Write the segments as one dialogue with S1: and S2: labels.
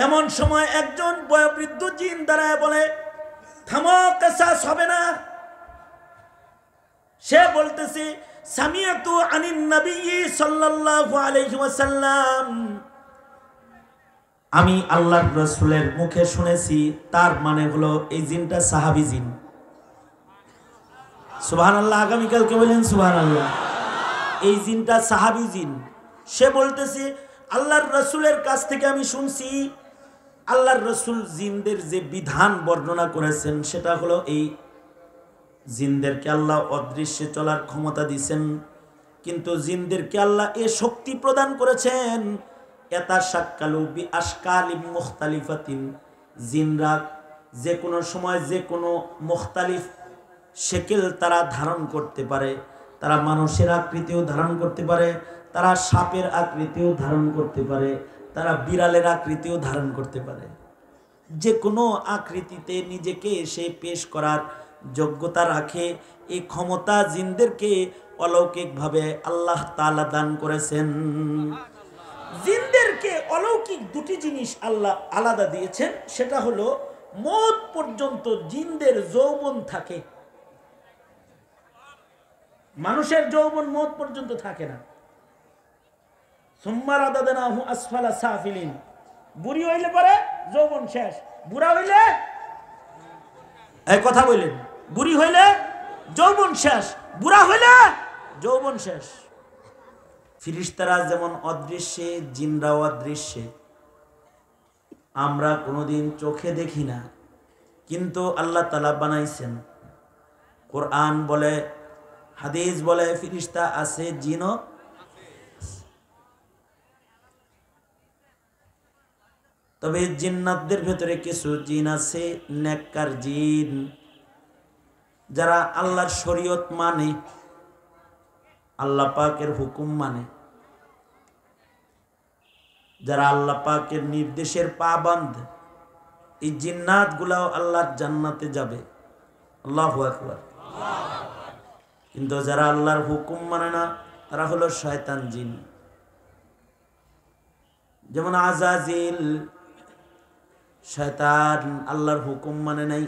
S1: এমন সময় একজন বয়োবৃদ্ধ জিন দাঁড়ায় বলে, থামো, কিসাস হবে না। সে বলতেছে, সামিয়াতু আনিন নবী সাল্লাল্লাহু আলাইহি ওয়াসাল্লাম, আমি আল্লাহর রাসূলের মুখে শুনেছি। তার মানে হলো এই জিনটা সাহাবী জিন। সুবহানাল্লাহ, আগামীকালকে বলেন সুবহানাল্লাহ। এই জিনটা সাহাবী জিন। সে বলতেছে, আল্লাহর রাসূলের কাছ থেকে আমি শুনছি, আল্লাহর রাসূল জিনদের যে বিধান বর্ণনা করেছেন সেটা হলো এই, জিনদেরকে আল্লাহ অদৃশ্যে চলার ক্ষমতা দিয়েছেন, কিন্তু জিনদেরকে আল্লাহ এ শক্তি প্রদান করেছেন, এতা শাক্কালু বি আশকালিম মুখতালিফাতিন, জিনরা যে কোনো সময় যে কোনো মুখতালিফ শেকেল তারা ধারণ করতে পারে। তারা মানুষের আকৃতিও ধারণ করতে পারে, তারা সাপের আকৃতিও ধারণ করতে পারে, তারা বিড়ালের আকৃতিও ধারণ করতে পারে। যে কোনো আকৃতিতে নিজেকে সে পেশ করার যোগ্যতা রাখে। এই ক্ষমতা জিনদেরকে অলৌকিকভাবে আল্লাহ তাআলা দান করেছেন। জিনদেরকে অলৌকিক দুটি জিনিস আল্লাহ আলাদা দিয়েছেন, সেটা হলো মওত পর্যন্ত জিনদের যৌবন থাকে। মানুষের যৌবন মওত পর্যন্ত থাকে না। সুম্মা রাদাদনাহু আসফালা সাফিলিন, বুড়ি হইলে পরে যৌবন শেষ, বুড়া হইলে, এই কথা বললেন, বুড়ি হইলে যৌবন শেষ, বুড়া হইলে যৌবন শেষ। ফিরিস্তারা যেমন অদৃশ্যে, জিনরাও অদৃশ্যে। আমরা কোনোদিন চোখে দেখি না, কিন্তু আল্লাহ তাআলা বানাইছেন। কোরআন বলে, হাদিস বলে, ফিরিস্তা আছে, জিনও। তবে জিন্নাতদের ভেতরে কিছু জিন আছে নেককার জিন, যারা আল্লাহর শরীয়ত মানে, আল্লাহ পাকের হুকুম মানে, যারা আল্লাহ পাকের নির্দেশের পাবন্দ। এই জিন্নাত গুলাও আল্লাহর জান্নাতে যাবে। আল্লাহু আকবার। কিন্তু যারা আল্লাহর হুকুম মানে না, তারা হলো শয়তান জিন। যেমন আজাজিল, শয়তান, আল্লাহর হুকুম মানে নাই,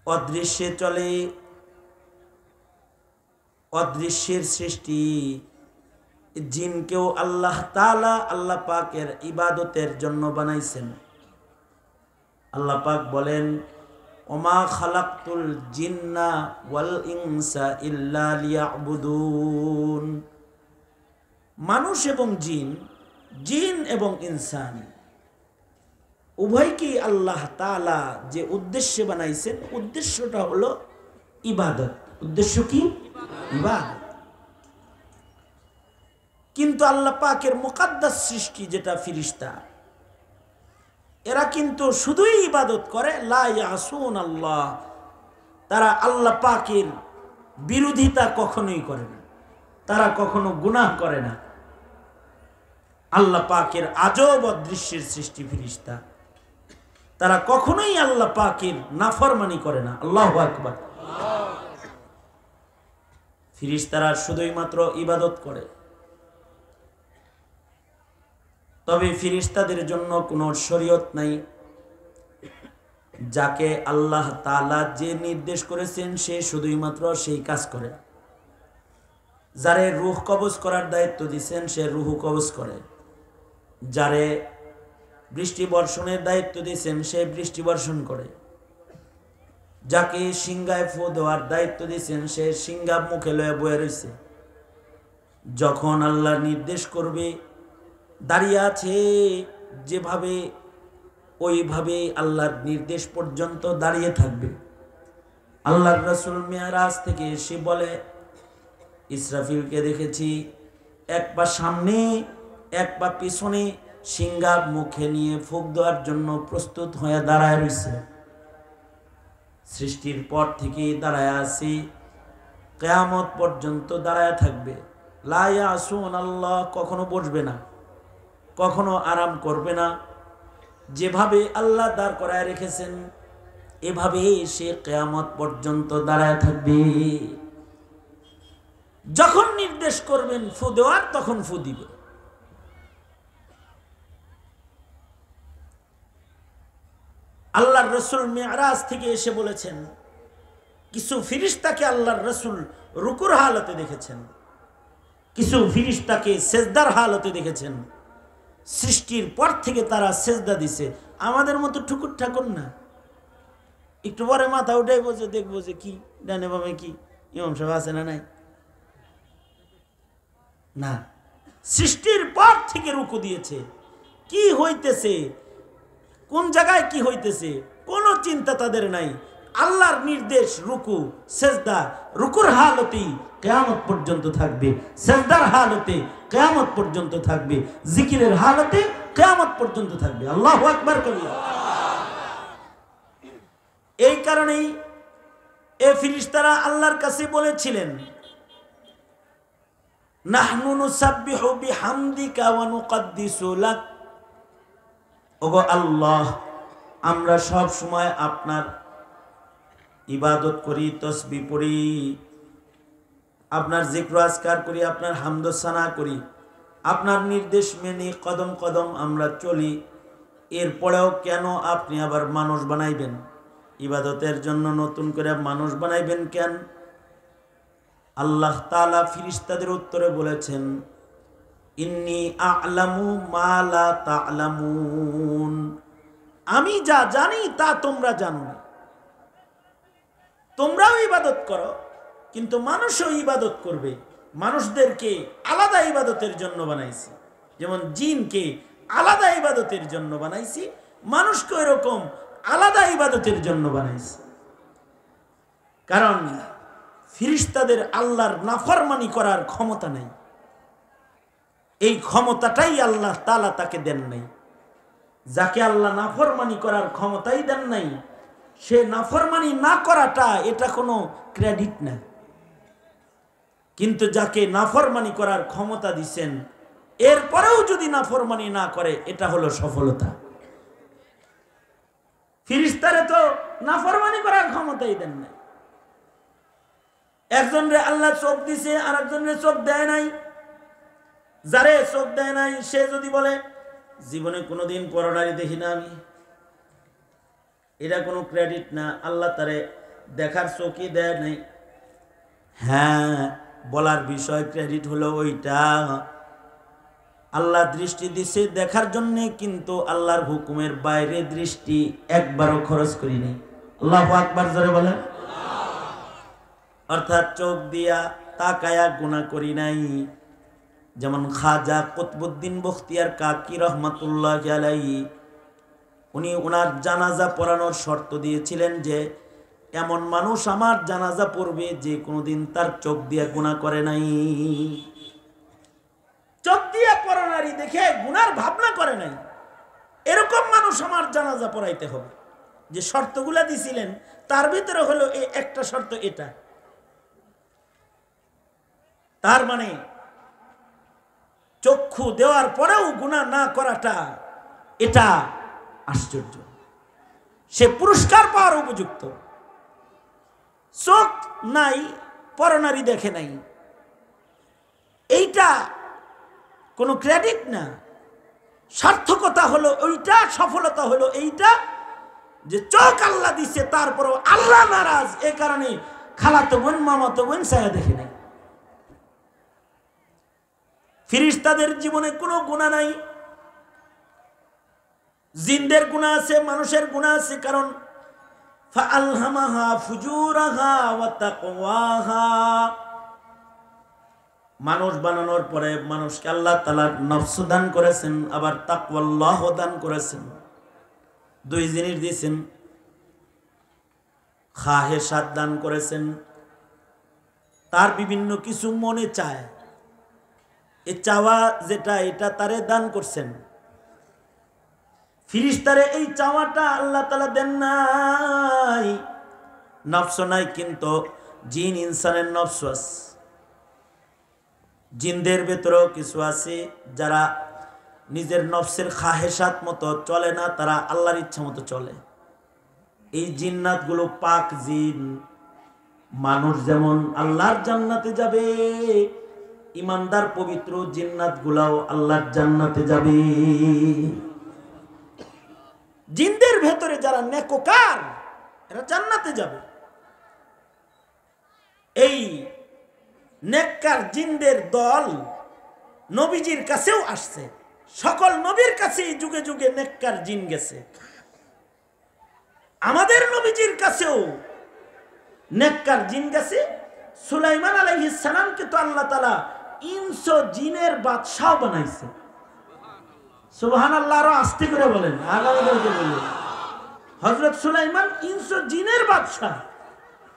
S1: অদৃশ্যে চলে, অদৃশ্যের সৃষ্টি। জিনকেও আল্লাহ তাআলা আল্লাহ পাকের ইবাদতের জন্য বানাইছেন। আল্লাহ পাক বলেন, ওমা খালাকতুল জিন্না ওয়াল ইনসা ইল্লা লিয়াবুদুন। মানুষ এবং জিন, জিন এবং ইনসান উভয়কেই আল্লাহ তাআলা যে উদ্দেশ্যে বানাইছেন, উদ্দেশ্যটা হলো ইবাদত। উদ্দেশ্য কি? ইবাদত। কিন্তু আল্লাহ পাকের মুকাদ্দাস সৃষ্টি যেটা ফিরিস্তা, এরা কিন্তু শুধুই ইবাদত করে, লা ইয়াসুন আল্লাহ, তারা আল্লাহ পাকের বিরোধিতা কখনোই করে না, তারা কখনো গুনাহ করে না। আল্লাহ পাকের আজব অদৃশ্যের সৃষ্টি ফিরিস্তা, তারা কখনোই আল্লাহ পাকের নাফরমানি করে না। আল্লাহু আকবার। ফিরিস্তারা শুধুই মাত্র ইবাদত করে। তবে ফিরিস্তাদের জন্য কোনো শরীয়ত নাই। যাকে আল্লাহ তাআলা যে নির্দেশ করেছেন সে শুধুই মাত্র সেই কাজ করে। যারে রূহ কবজ করার দায়িত্ব দিয়েছেন সে রূহ কবজ করে। যারে বৃষ্টি বর্ষণের দায়িত্ব দিয়েছেন সে বৃষ্টি বর্ষণ করে। যাকে সিংহায় ফু দেওয়ার দায়িত্ব দিয়েছেন সে সিংহা মুখে লয়ে বয়ে রয়েছে। যখন আল্লাহ নির্দেশ করবে দাঁড়িয়ে আছে, যেভাবে ওইভাবে আল্লাহর নির্দেশ পর্যন্ত দাঁড়িয়ে থাকবে। আল্লাহর রাসূল মিরাজ থেকে এসে বলে, ইসরাফিলকে দেখেছি এক পা সামনে এক পা পিছনে সিংহা মুখে নিয়ে ফুঁক দেওয়ার জন্য প্রস্তুত হয়ে দাঁড়ায় রয়েছে। সৃষ্টির পর থেকে দাঁড়ায় আছে, কিয়ামত পর্যন্ত দাঁড়ায় থাকবে। লা ইয়াসুন আল্লাহ, কখনো বসবে না, কখনো আরাম করবে না। যেভাবে আল্লাহ দাঁড় করায় রেখেছেন এভাবে সে কিয়ামত পর্যন্ত দাঁড়ায় থাকবে। যখন নির্দেশ করবেন ফু দেওয়ার তখন ফু দিবে। আল্লাহর রসুল মিরাজ থেকে এসে বলেছেন কিছু ফিরিস্তাকে আল্লাহর রসুল রুকুর হালতে দেখেছেন, কিছু ফিরিস্তাকে সেজদার হালতে দেখেছেন। সৃষ্টির পর থেকে তারা সেজদা দিছে, আমাদের মতো ঠুকুর ঠাকুর না। একটু পরে মাথা উঠে বসে দেখবো যে কি ডানে বামে কি ইমাম সাহেব আছে না নাই, না, সৃষ্টির পর থেকে রুকু দিয়েছে। কি হইতেছে, কোন জায়গায় কি হইতেছে কোনো চিন্তা তাদের নাই। আল্লাহর নির্দেশ রুকু সেজদা, রুকুর হালতেই কিয়ামত পর্যন্ত থাকবে, সেজদার হালতে কিয়ামত পর্যন্ত থাকবে, জিকিরের হালতে কিয়ামত পর্যন্ত থাকবে। আল্লাহু আকবার কবিরা। এই কারণেই এই ফেরেশতারা আল্লাহর কাছে বলেছিলেন নাহনু নুসাব্বিহু বিহামদিকা ওয়া নুকদ্দিসু লাক, ওগো আল্লাহ আমরা সব সময় আপনার ইবাদত করি, তসবিহ পড়ি, আপনার জিক্র আজকার করি, আপনার হামদ সানা করি, আপনার নির্দেশ মেনে কদম কদম আমরা চলি। এরপরেও কেন আপনি আবার মানুষ বানাইবেন? ইবাদতের জন্য নতুন করে মানুষ বানাইবেন কেন? আল্লাহ তাআলা ফেরেশতাদের উত্তরে বলেছেন ইন্নী আ'লামু মা লা তা'লামুন, আমি যা জানি তা তোমরা জানো না। তোমরাও ইবাদত করো কিন্তু মানুষও ইবাদত করবে। মানুষদেরকে আলাদা ইবাদতের জন্য বানাইছি, যেমন জিনকে আলাদা ইবাদতের জন্য বানাইছি, মানুষকে এরকম আলাদা ইবাদতের জন্য বানাইছি। কারণ ফেরেশতাদের আল্লাহর নাফরমানি করার ক্ষমতা নাই, এই ক্ষমতাটাই আল্লাহ তাআলা তাকে দেন নাই। যাকে আল্লাহ নাফরমানি করার ক্ষমতাই দেন নাই, সে নাফরমানি না করাটা এটা কোনো ক্রেডিট না। কিন্তু যাকে নাফরমানি করার ক্ষমতা দিচ্ছেন এরপরেও যদি নাফরমানি না করে, এটা হলো সফলতা। ফেরেশতারে তো নাফরমানি করার ক্ষমতাই দেন নাই। একজনরে আল্লাহ চোখ দিছে আর একজনরে চোখ দেয় নাই। যারে চোখ দেয় নাই সে যদি বলে জীবনে কোনোদিন পরনারী দেখি না আমি, এটা কোনো ক্রেডিট না। আল্লাহ তারে দেখার চোখই দেয় নাই। হ্যাঁ, বলার বিষয় ক্রেডিট হলো ওইটা। আল্লাহ দৃষ্টি দিছে দেখার জন্য, কিন্তু আল্লাহর হুকুমের বাইরে দৃষ্টি একবারও খরচ করিনি। আল্লাহু আকবার জোরে বলেন। অর্থাৎ চোখ দিয়া তাকায়া গুনাহ করি নাই। যেমন খাজা কুতবুদ্দিন বখতিয়ার কাকি রহমাতুল্লাহি আলাইহি, উনি ওনার জানাজা পড়ানোর শর্ত দিয়েছিলেন যে এমন মানুষ আমার জানাজা পড়বে যে কোনোদিন তার চোখ দিয়ে গুনাহ করে নাই, চোখ দিয়ে পরনারী দেখে গুনার ভাবনা করে নাই, এরকম মানুষ আমার জানাজা পড়াইতে হবে। যে শর্তগুলা দিছিলেন তার ভিতরে হলো এই একটা শর্ত এটা। তার মানে চক্ষু দেওয়ার পরেও গুনাহ না করাটা এটা আশ্চর্য, সে পুরস্কার পাওয়ার উপযুক্ত। চোখ নাই, পরনারী দেখে নাই, এইটা কোনো ক্রেডিট না। সার্থকতা হলো ওইটা, সফলতা হলো এইটা যে চোখ আল্লাহ দিছে তারপরও আল্লাহ নারাজ, এ কারণে খালাতো বোন মামাতো বোন ছায়া দেখে নাই। ফেরেশতাদের জীবনে কোনো গুনাহ নাই। জিনদের গুনাহ আছে, মানুষের গুনাহ আছে। কারণ ফাআলহামাহা ফুজুরাহা ওয়া তাকওয়াহা, মানুষ বানানোর পরে মানুষকে আল্লাহ তাআলা নফস দান করেছেন, আবার তাকওয়াল্লাহ দান করেছেন। দুই জিনিস দিয়েছেন। খাহেসাত দান করেছেন, তার বিভিন্ন কিছু মনে চায়, এই চাওয়া যেটা এটা তারে দান করছেন। ফেরেশতারে এই চাওয়াটা আল্লাহ তাআলা দেন নাই। নফস নাই, কিন্তু জিন ইনসানের নফস আছে। জিনদের ভেতরেও কিছু আছে যারা নিজের নফসের খাহেসাত মতো চলে না, তারা আল্লাহর ইচ্ছা মতো চলে। এই জিন্নাতগুলো পাক জিন। মানুষ যেমন আল্লাহর জান্নাতে যাবে, ইমানদার পবিত্র জিন্নাতগুলাও আল্লাহর জান্নাতে যাবে। জিনদের ভেতরে যারা নেককার এরা জান্নাতে যাবে। এই নেককার জিনদের দল নবীজির কাছেও আসছে। সকল নবীর কাছেই যুগে যুগে নেককার জিন গেছে। আমাদের নবীজির কাছেও নেককার জিন গেছে। সুলাইমান আলাইহিস সালামকে তো আল্লাহ তাআলা ইনস ও জিনের বাদশাহ বানাইছে। সুবহানাল্লাহ, আরো আস্তে করে বলেন, আগামীকালকে বলবেন। হযরত সুলাইমান ইনস ও জিনের বাদশাহ,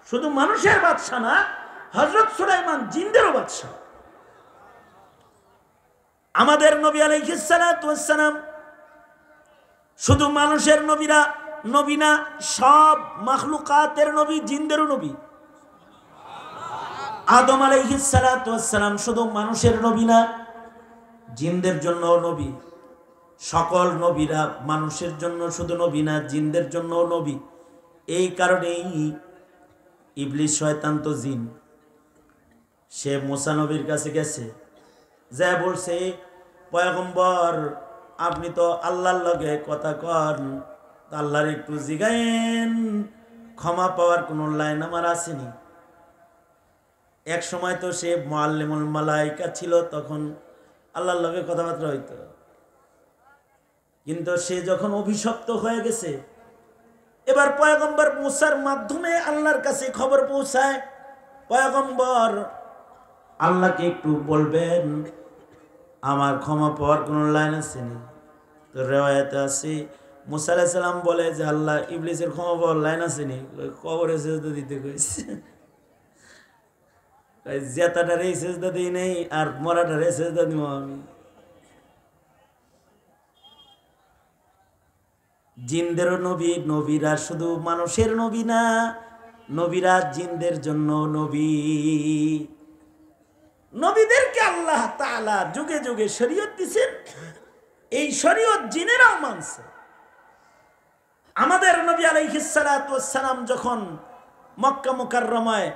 S1: শুধু মানুষের বাদশাহ না, হযরত সুলাইমান জিনদেরও বাদশাহ। আমাদের নবী আলাইহিস সালাতু ওয়াস সালাম শুধু মানুষের নবী না, সব মাখলুকাতের নবী, জিনদেরও নবী। আদম আলাইহিস সালাতু ওয়াস সালাম শুধু মানুষের নবী না, জিনদের জন্য নবী। সকল নবীরা মানুষের জন্য শুধু নবী না, জিনদের জন্য নবী। এই কারণেই ইবলিস শয়তান তো জিন, সে মুসা নবীর কাছে গেছে, যা বলছে, পয়গম্বর আপনি তো আল্লাহর লগে কথা কন, আল্লাহর একটু জিগায়েন, ক্ষমা পাওয়ার কোন লাইন আমার আসেনি। এক সময় তো সে মুআল্লিমুল মালাইকা ছিল, তখন আল্লাহর লগে কথাবার্তা হইতো। কিন্তু সে যখন অভিশপ্ত হয়ে গেছে, এবার পয়গম্বর মুসার মাধ্যমে আল্লাহর কাছে খবর পৌঁছায়, পয়গম্বর আল্লাহকে একটু বলবেন আমার ক্ষমা পাওয়ার কোন লাইন আসেনি। তো রিওয়ায়াতে আছে মুসা আলাইহিস সালাম বলে যে আল্লাহ, ইবলিসের ক্ষমা পাওয়ার লাইন আসেনি, কবরে সিজদা দিতে কইছে। জেতাটারে সিজদা দিই নেই, আর মরাটারে সিজদা দিব আমি। জিনদেরও নবী, নবীরা শুধু মানুষের নবী না, নবীরা জিনদের জন্য নবী। নবীদেরকে আল্লাহ তাআলা যুগে যুগে শরীয়ত দিয়েছেন, এই শরীয়ত জিনেরাও মানছে। আমাদের নবী আলাইহিস সালাতু ওয়াস সালাম যখন মক্কা মুকাররমায়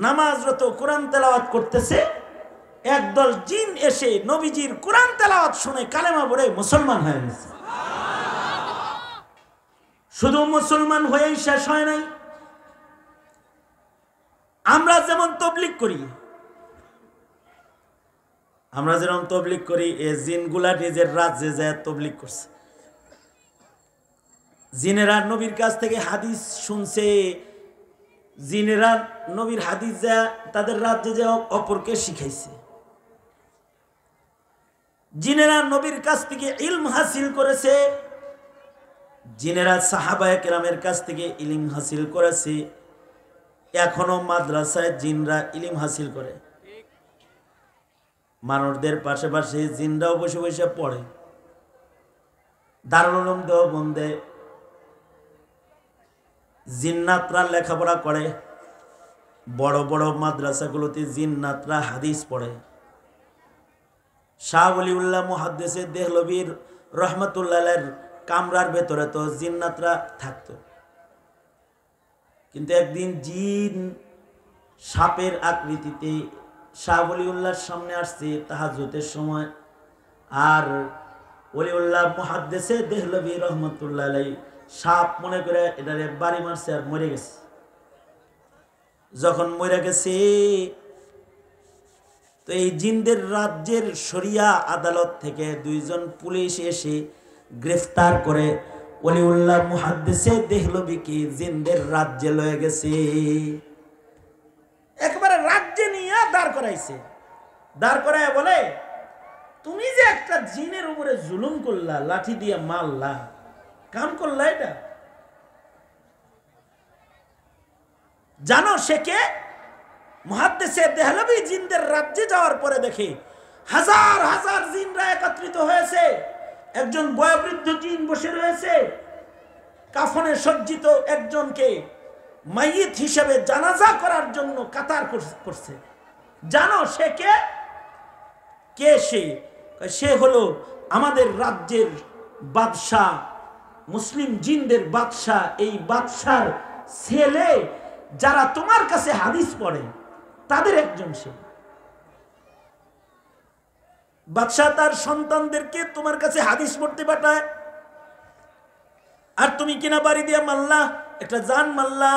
S1: নামাজরত কোরআন তেলাওয়াত করতেছে, একদল জিন এসে নবীজির কোরআন তেলাওয়াত শুনে কালেমা পড়ে মুসলমান হয়ে গেছে। শুধু মুসলমান হয়েই শেষ হয় নাই। আমরা যেমন তবলিগ করি, এই জিনগুলা নিজের রাজ্যে যায় তবলিগ করছে। জিনেরা নবীর কাছ থেকে হাদিস শুনছে, জিনেরা নবীর হাদিস যা তাদের রাজ্যে যা অপরকে শিখাইছে। জিনেরা নবীর কাছ থেকে ইলম হাসিল করেছে, জিনেরা সাহাবায়ে কেরামের কাছ থেকে ইলম হাসিল করেছে। এখনো মাদ্রাসায় জিনরা ইলম হাসিল করে, মানুষদের পাশে জিনরাও বসে বসে পড়ে। দারুল উলুম দেওবন্দে জিন্নাতরা লেখাপড়া করে, বড় বড় মাদ্রাসাগুলোতে জিন্নাতরা হাদিস পড়ে। শাহ ওলিউল্লাহ মুহাদ্দিসে দেহলভীর রহমাতুল্লাহের কামরার ভেতরে তো জিন্নাতরা থাকতো। কিন্তু একদিন জিন সাপের আকৃতিতে শাহ ওলিউল্লাহর সামনে আসছে তাহাজ্জুদের সময়, আর ওলিউল্লাহ মুহাদ্দিসে দেহলভী রহমাতুল্লাহ আলাইহি সাপ মনে করে এটারে বাড়ি মারছে আর মরে গেছে। যখন মরে গেছে, তো এই জিনদের রাজ্যের শরিয়া আদালত থেকে দুইজন পুলিশ এসে গ্রেফতার করে ওলিউল্লাহ মুহাদ্দিসে দেহলভীকে জিনদের রাজ্যে লয়ে গেছে। একবারে রাজ্যে নিয়ে দাঁড় করাইছে। দাঁড় করায় বলে, তুমি যে একটা জিনের উপরে জুলুম করলা, লাঠি দিয়ে মারলা, কাম করলা, এটা জানো সে কে? মুহাদ্দিসে দেহলভী জিনদের রাজ্যে যাওয়ার পরে দেখে হাজার হাজার জিনরা একত্রিত হয়েছে। একজন বয়োবৃদ্ধ জিন বসে রয়েছে, কাফনে সজ্জিত একজনকে মাইয়িত হিসেবে জানাজা করার জন্য কাতার করছে। জানো সে কে? কে সে? সে হলো আমাদের রাজ্যের বাদশাহ, মুসলিম জিনদের বাদশাহ। এই বাদশার ছেলে যারা তোমার কাছে হাদিস পড়ে তাদের একজন সে। বাদশাহ তার সন্তানদেরকে তোমার কাছে হাদিস পড়তে পাঠায়, আর তুমি কিনা বাড়ি দিয়ে মারলা, একটা জান মারলা,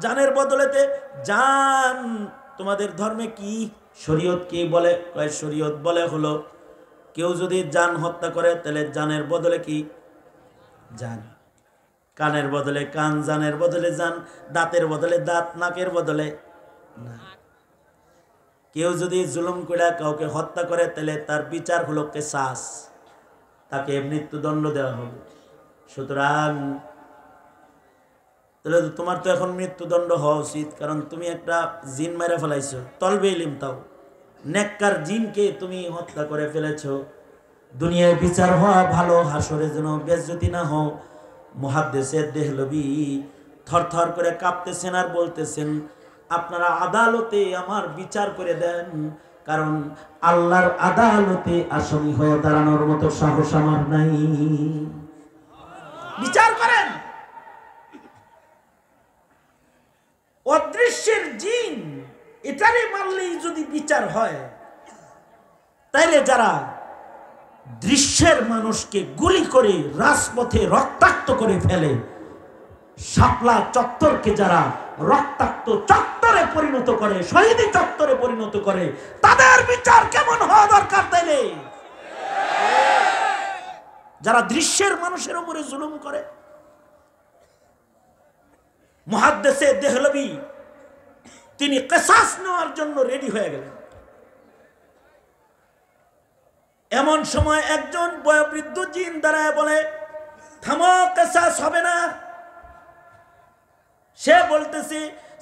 S1: জানের বদলেতে জান। তোমাদের ধর্মে কি শরীয়ত কি বলে? শরীয়ত বলে হলো কেউ যদি জান হত্যা করে তাহলে জানের বদলে কি? জান। কানের বদলে কান, জানের বদলে জান, দাঁতের বদলে দাঁত, নাকের বদলে না। কেউ যদি জুলুম করে কাউকে হত্যা করে তাহলে তার বিচার হলো কিসাস, তাকে মৃত্যুদণ্ড দেওয়া হবে। সুতরাং তাহলে তোমার তো এখন মৃত্যুদণ্ড হওয়া উচিত, কারণ তুমি একটা জিন মেরে ফেলাইছো। তলবে ইলিম তাও নেককার জিনকে তুমি হত্যা করে ফেলেছো। দুনিয়ায় বিচার হওয়া ভালো, হাসরে যেন বেজ্জতি না হও। মুহাদ্দিস দেহলভী থরথর করে কাঁপতেছেন আর বলতেছেন, আপনারা আদালতে আমার বিচার করে দেন, কারণ আল্লাহর আদালতে আসামি হয়ে দাঁড়ানোর মতো সাহস আমার নাই। বিচার করেন। অদৃশ্যের জিন এটারে মারলেই যদি বিচার হয়, তাইলে যারা দৃশ্যের মানুষকে গুলি করে রাজপথে রক্তাক্ত করে ফেলে, শাপলা চত্বরকে যারা রক্তাক্ত চত্বরে পরিণত করে, শহীদি চত্বরে পরিণত করে, তাদের বিচার কেমন হওয়া দরকার? তাইলে যারা দৃশ্যের মানুষের উপরে জুলুম করে। মুহাদ্দিস দেহলভী তিনি কিসাস নেওয়ার জন্য রেডি হয়ে গেলেন। এমন সময় একজন বয়োবৃদ্ধ জিন দাঁড়ায় বলে, থামো, কিসাস হবে না। সে বলতেছে,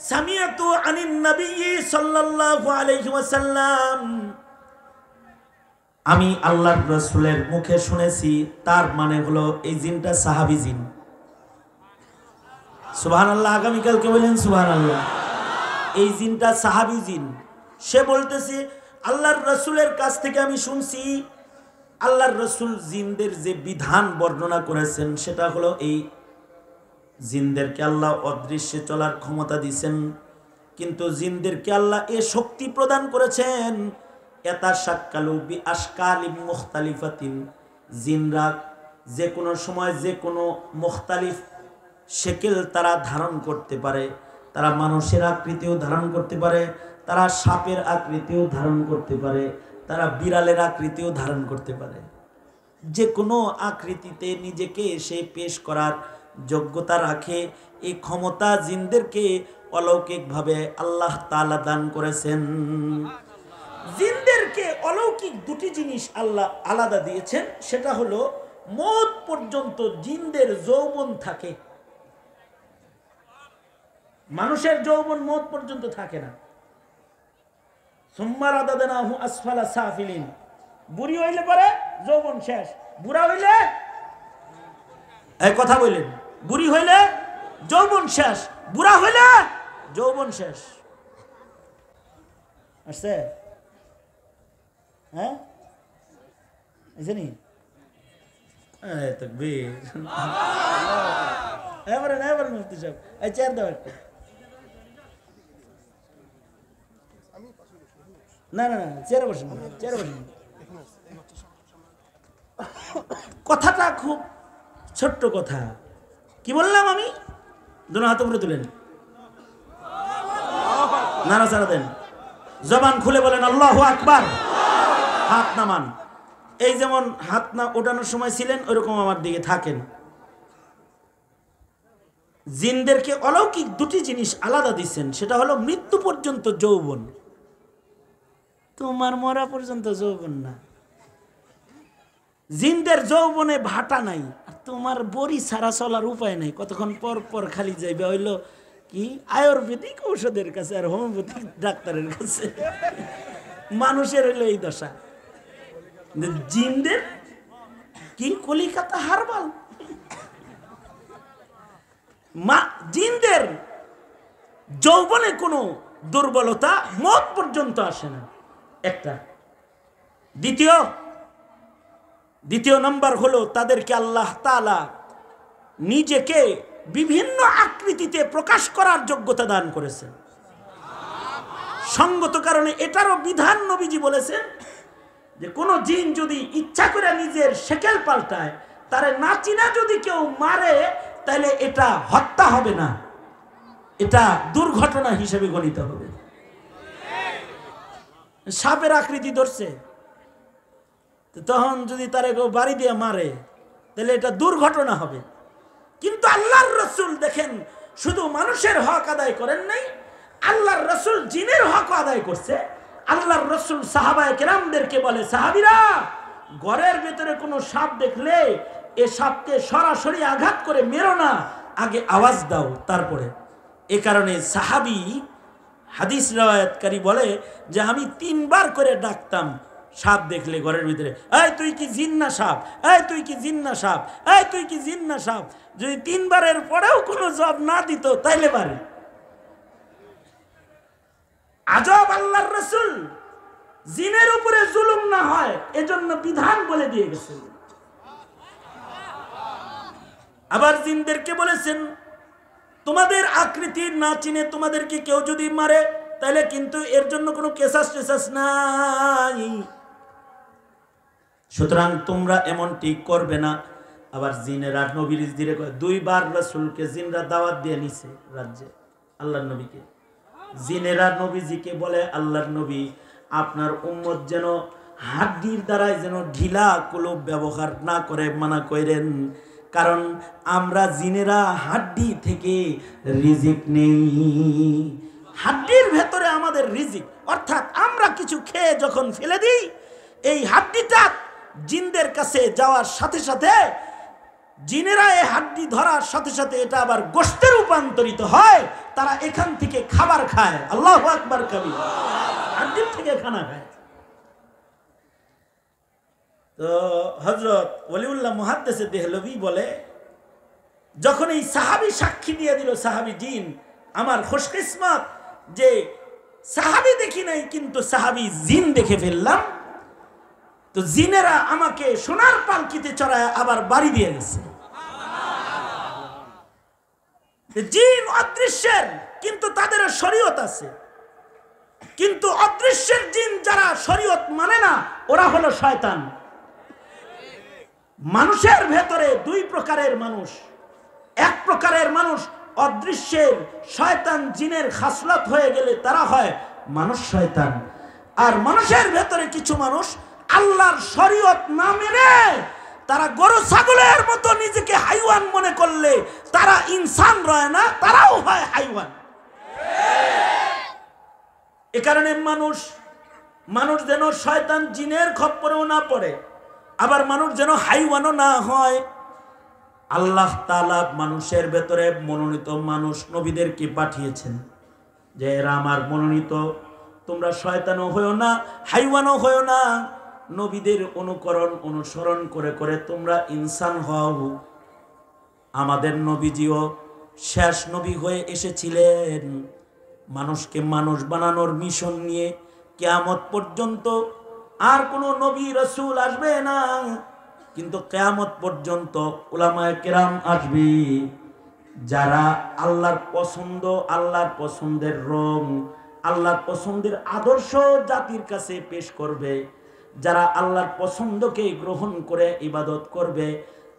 S1: সামিয়াতু আনিন নবী সাল্লাল্লাহু আলাইহি ওয়াসাল্লাম, আমি আল্লাহর রাসূলের মুখে শুনেছি। তার মানে হলো এই জিনটা সাহাবী জিন। সুবহানাল্লাহ, আগামীকালকে বলেন সুবহানাল্লাহ। এই জিনটা সাহাবী জিন। সে বলতেছে, আল্লাহর রাসূলের কাছ থেকে আমি শুনছি, আল্লাহর রাসূল জিনদের যে বিধান বর্ণনা করেছেন সেটা হলো এই, জিনদেরকে আল্লাহ অদৃশ্যে চলার ক্ষমতা দিয়েছেন, কিন্তু জিনদেরকে আল্লাহ এ শক্তি প্রদান করেছেন, ইয়াতাশাক্কালু বিআশকালিম মুখতালিফাতিন, জিনরা যে কোনো সময় যে কোনো মুখতালিফ শেকেল তারা ধারণ করতে পারে। তারা মানুষের আকৃতিও ধারণ করতে পারে, তারা সাপের আকৃতিও ধারণ করতে পারে, তারা বিড়ালের আকৃতিও ধারণ করতে পারে। যে কোনো আকৃতিতে নিজেকে সে পেশ করার যোগ্যতা রাখে। এই ক্ষমতা জিনদেরকে অলৌকিকভাবে আল্লাহ তাআলা দান করেছেন। জিনদেরকে অলৌকিক দুটি জিনিস আল্লাহ আলাদা দিয়েছেন, সেটা হলো মওত পর্যন্ত জিনদের যৌবন থাকে। মানুষের যৌবন মওত পর্যন্ত থাকে না। সুম্মা রাদাদনাহু আসফালা সাফিলিন, বুড়ি হইলে পরে যৌবন শেষ, বুড়া হইলে, এই কথা বললেন, বুড়ি হইলে যৌবন শেষ, বুড়া হইলে যৌবন শেষ। আসছে? হ্যাঁ, জানি তাকবীর। এবারে না, এবারে মুফতি সাহেব এই চেয়ার দাও একটা। না না না, চেয়ারে বসেন, চেয়ারে বসেন। কথাটা খুব ছোট্ট কথা। কি বললাম আমি? দুনো হাত উপরে তুলেন, নাড়াচাড়া দেন, জবান খুলে বলেন আল্লাহু আকবার, হাত নামান। এই যেমন হাত না ওঠানোর সময় ছিলেন ওইরকম আমার দিকে থাকেন। জিনদেরকে অলৌকিক দুটি জিনিস আলাদা দিচ্ছেন, সেটা হলো মৃত্যু পর্যন্ত যৌবন। তোমার মরা পর্যন্ত যৌবন না। জিনদের যৌবনে ভাটা নাই, আর তোমার বড়ি ছাড়া চলার উপায় নাই। কতক্ষণ পর পর খালি যাইবে হইল কি আয়ুর্বেদিক ঔষধের কাছে আর হোমিওপ্যাথিক ডাক্তারের কাছে। মানুষের হইল এই দশা। জিনদের কি কলিকাতা হারবাল। জিনদের যৌবনে কোনো দুর্বলতা মওত পর্যন্ত আসে না, একটা। দ্বিতীয় নম্বর হলো তাদেরকে আল্লাহ তাআলা নিজেকে বিভিন্ন আকৃতিতে প্রকাশ করার যোগ্যতা দান করেছেন। সঙ্গত কারণে এটারও বিধান নবীজি বলেছেন যে কোনো জিন যদি ইচ্ছা করে নিজের শেকেল পাল্টায়, তারে না চিনা যদি কেউ মারে, তাহলে এটা হত্যা হবে না, এটা দুর্ঘটনা হিসেবে গণিত হবে। সাপের আকৃতি ধরছে, তখন যদি তারে কেউ বাড়ি দিয়ে মারে তাহলে এটা দুর্ঘটনা হবে। কিন্তু আল্লাহর রাসূল দেখেন শুধু মানুষের হক আদায় করেন নাই, আল্লাহর রাসূল জিনের হক আদায় করছে। আল্লাহর রাসূল সাহাবায়ে কেরামদেরকে বলে, সাহাবীরা ঘরের ভিতরে কোনো সাপ দেখলে এ সাপকে সরাসরি আঘাত করে মেরো না, আগে আওয়াজ দাও তারপরে। এ কারণে সাহাবী হাদিস রাওয়ায়াতকারী বলে যে আমি 3 বার করে ডাকতাম সাপ দেখলে ঘরের ভিতরে, এই তুই কি জিন না সাপ, এই তুই কি জিন না সাপ, এই তুই কি জিন না সাপ। যদি 3 বারের পরেও কোনো জবাব না দিত তাইলে বাড়ি। আজব আল্লাহর রাসূল জিনের উপরে জুলুম না হয় এজন্য বিধান বলে দিয়ে গেছেন। আবার জিনদেরকে বলেছেন, তোমাদের আকৃতি না চিনে তোমাদেরকে কেউ যদি মারে তাহলে কিন্তু এর জন্য কোনো কেসাস টেসাস নাই, সুতরাং তোমরা এমন ঠিক করবে না। আবার জিনেরা নবীর ধীরে 2 বার রাসূলকে জিনরা দাওয়াত দিয়ে নিছে রাজ্যে, আল্লাহর নবীকে। জিনেরা নবীজিকে বলে, আল্লাহর নবী আপনার উম্মত যেন হাড্ডির দ্বারাই যেন ঢিলা কলব ব্যবহার না করে মানা করেন, কারণ আমরা জিনেরা হাড্ডি থেকে রিজিক নেই। হাড্ডির ভেতরে আমাদের রিজিক, অর্থাৎ আমরা কিছু খেয়ে যখন ফেলে দিই এই হাড্ডিটা জিনদের কাছে যাওয়ার সাথে সাথে জিনেরা এই হাড্ডি ধরার সাথে সাথে এটা আবার গোশতে রূপান্তরিত হয়, তারা এখান থেকে খাবার খায়। আল্লাহু আকবার কবিরা, হাড্ডির থেকে খানা খায়। তো হযরত ওলিউল্লাহ মুহাদ্দিস দেহলভী বলে, যখন এই সাহাবী সাক্ষী দিয়ে দিল সাহাবী জিন, আমার খুশকিসমত যে সাহাবী দেখি নাই কিন্তু সাহাবী জিন দেখে ফেললাম। তো জিনেরা আমাকে সোনার পালকিতে চড়ায় আবার বাড়ি দিয়ে গেছে। জিন অদৃশ্যের, কিন্তু তাদের শরীয়ত আছে। কিন্তু অদৃশ্যের জিন যারা শরীয়ত মানে না ওরা হলো শয়তান। মানুষের ভেতরে 2 প্রকারের মানুষ। এক প্রকারের মানুষ অদৃশ্যের শয়তান জিনের খাসলত হয়ে গেলে তারা হয় মানুষ শয়তান। আর মানুষের ভেতরে কিছু মানুষ আল্লাহর শরীয়ত না মেনে তারা গরু ছাগলের মতো নিজেকে হাইওয়ান মনে করলে তারা ইনসান রয় না, তারাও হয় হাইওয়ান। এ কারণে মানুষ যেন শয়তান জিনের খপ্পরেও না পড়ে, আবার মানুষ যেন হাইওয়ানও না হয়। আল্লাহ তাআলা মানুষের ভেতরে মনোনীত মানুষ নবীদেরকে পাঠিয়েছেন যে এরা আমার মনোনীত, তোমরা শয়তানও হয়ো না হাইওয়ানও হয়ো না, নবীদের অনুসরণ করে করে তোমরা ইনসান হও। আমাদের নবীজিও শেষ নবী হয়ে এসেছিলেন মানুষকে মানুষ বানানোর মিশন নিয়ে। কিয়ামত পর্যন্ত আর কোনো নবী রাসূল আসবে না, কিন্তু কিয়ামত পর্যন্ত উলামায়ে কেরাম আসবে যারা আল্লাহর পছন্দ, আল্লাহর পছন্দের রং, আল্লাহর পছন্দের আদর্শ জাতির কাছে পেশ করবে। যারা আল্লাহর পছন্দকে গ্রহণ করে ইবাদত করবে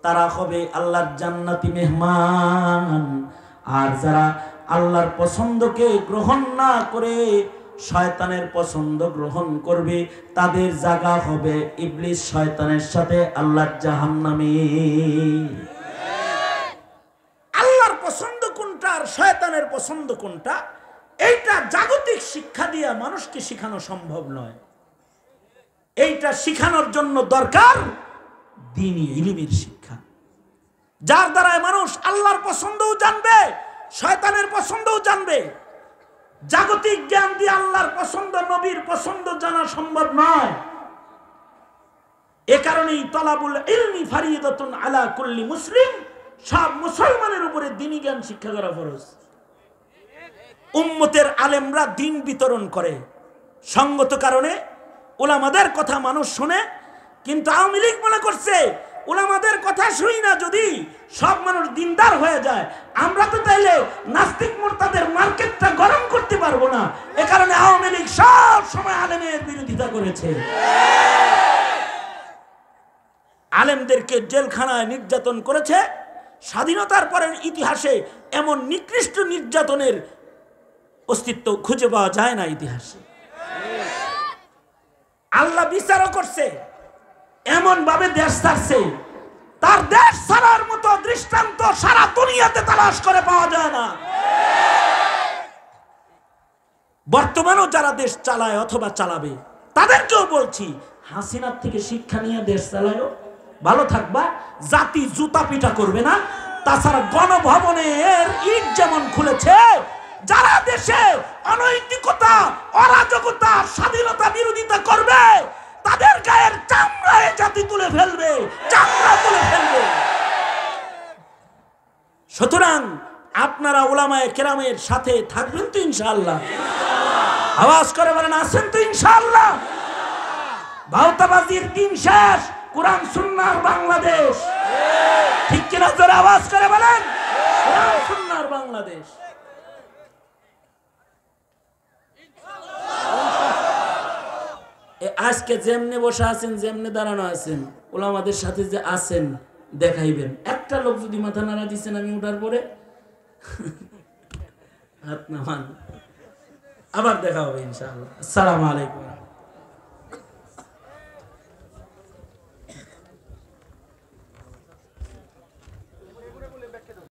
S1: তারা হবে আল্লাহর জান্নাতি মেহমান। আর যারা আল্লাহর পছন্দকে গ্রহণ না করে শয়তানের পছন্দ গ্রহণ করবে তাদের জায়গা হবে ইবলিস শয়তানের সাথে আল্লাহর জাহান্নামে। আল্লাহর পছন্দ কোনটা আর শয়তানের পছন্দ কোনটা, এইটা জাগতিক শিক্ষা দিয়ে মানুষকে শেখানো সম্ভব নয়। এইটা শিখানোর জন্য দরকার দ্বীনি ইলমের শিক্ষা, যার দ্বারা মানুষ আল্লাহর পছন্দও জানবে শয়তানের পছন্দও জানবে। জাগতিক জ্ঞান দিয়ে আল্লাহর পছন্দ নবীর পছন্দ জানা সম্ভব নয়। এ কারণেই তলাবুল ইলমি ফারিদাতুন আলা কুল্লি মুসলিম, সব মুসলমানের উপরে দ্বীনি জ্ঞান শিক্ষা করা ফরজ। উম্মতের আলেমরা দ্বীন বিতরণ করে, সঙ্গত কারণে উলামাদের কথা মানুষ শুনে, কিন্তু আওয়ামী লীগ মনে করছে উলামাদের কথা শুই না যদি সব মানুষ দিনদার হয়ে যায়, আমরা তো তাইলে নাস্তিক মুরতাদের মার্কেটটা গরম করতে পারবো না। এ কারণে আওয়ামী লীগ সব সময় আলেমের বিরোধিতা করেছে। আলেমদেরকে জেলখানায় নির্যাতন করেছে, স্বাধীনতার পরের ইতিহাসে এমন নিকৃষ্ট নির্যাতনের অস্তিত্ব খুঁজে পাওয়া যায় না ইতিহাসে। আল্লাহ বিচারও করছে, এমন ভাবে দেশ ছাড়ছে, তার দেশ ছাড়ার মতো দৃষ্টান্ত সারা দুনিয়াতে তালাশ করে পাওয়া যায় না। বর্তমানেও যারা দেশ চালায় অথবা চালাবে তাদেরকেও বলছি, হাসিনার থেকে শিক্ষা নিয়ে দেশ চালায়ও, ভালো থাকবা, জাতি জুতা পিটা করবে না। তাছাড়া গণভবনের ইট যেমন খুলেছে, যারা দেশে অনৈতিকতা, অরাজকতা, স্বাধীনতা বিরোধিতা করবে তাদের গায়ের চামড়ায় জাতি তুলে ফেলবে, চামড়া তুলে ফেলবে। সুতরাং আপনারা উলামায়ে কেরামের সাথে থাকবেন তো ইনশাআল্লাহ? আওয়াজ করে বলেন আছেন তো ইনশাআল্লাহ? ভাওতাবাজির দিন শেষ, কোরআন সুন্নাহর বাংলাদেশ। ঠিক কিনা? জোরে আওয়াজ করে বলেন কোরআন সুন্নাহর বাংলাদেশ। আজকে যেমনে বসে আছেন, যেমনে দাঁড়ানো আছেন, উলামাদের সাথে যে আছেন দেখাইবেন। একটা লোক যদি মাথা নাড়া দিচ্ছেন আমি ওঠার পরে, হাত নামান, আবার দেখা হবে ইনশাআল্লাহ। আসসালামু আলাইকুম।